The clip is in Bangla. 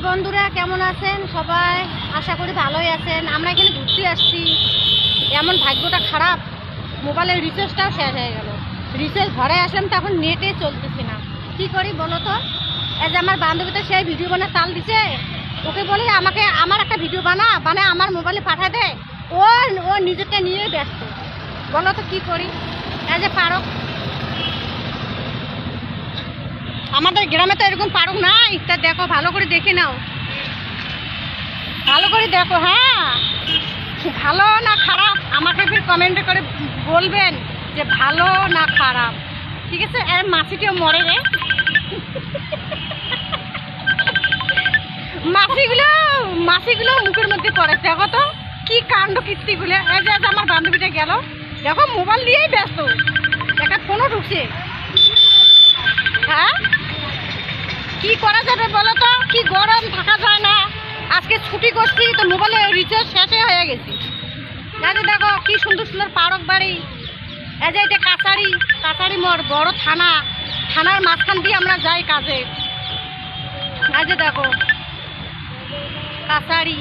বন্ধুরা, কেমন আছেন সবাই? আশা করি ভালোই আছেন। আমরা এখানে ঘুরতে আসছি। এমন ভাগ্যটা খারাপ, মোবাইলের রিচার্জটাও শেষ হয়ে গেল। রিচার্জ ঘরে আসলাম, তখন নেটে চলতেছে না। কি করি বলো তো? এই যে আমার বান্ধবীটা সেই ভিডিও বানায় তাল দিছে, ওকে বলি আমার একটা ভিডিও বানায় আমার মোবাইলে পাঠায় দেয়। ও নিজেরটা নিয়ে ব্যস্ত। বলো তো কি করি? এই যে পারক, আমাদের গ্রামে তো এরকম পারক নাই। তা দেখো, ভালো করে দেখে নাও, ভালো করে দেখো। হ্যাঁ, ভালো না খারাপ আমাকে ফির কমেন্টে করে বলবেন যে ভালো না খারাপ, ঠিক আছে? আর মাছিটিও মরে রে, মাছিগুলো মুখের মধ্যে পড়ে। দেখো তো কি কাণ্ড কীর্তিগুলো। এই যে আমার বান্ধবীটা গেল, দেখো মোবাইল নিয়েই ব্যস্ত, একটা ফোনও ঢুকছে। হ্যাঁ, কি করা যাবে বলো তো? কি গরম, থাকা যায় না। আজকে ছুটি করছি তো মোবাইলে রিচার্জ শেষে হয়ে গেছে। দেখো কি সুন্দর সুন্দর পারক বাড়ি। এই যে এটা কাছারি মোড়, বড় থানার মাঝখান দিয়ে আমরা যাই কাজে। এই যে দেখো কাছারি।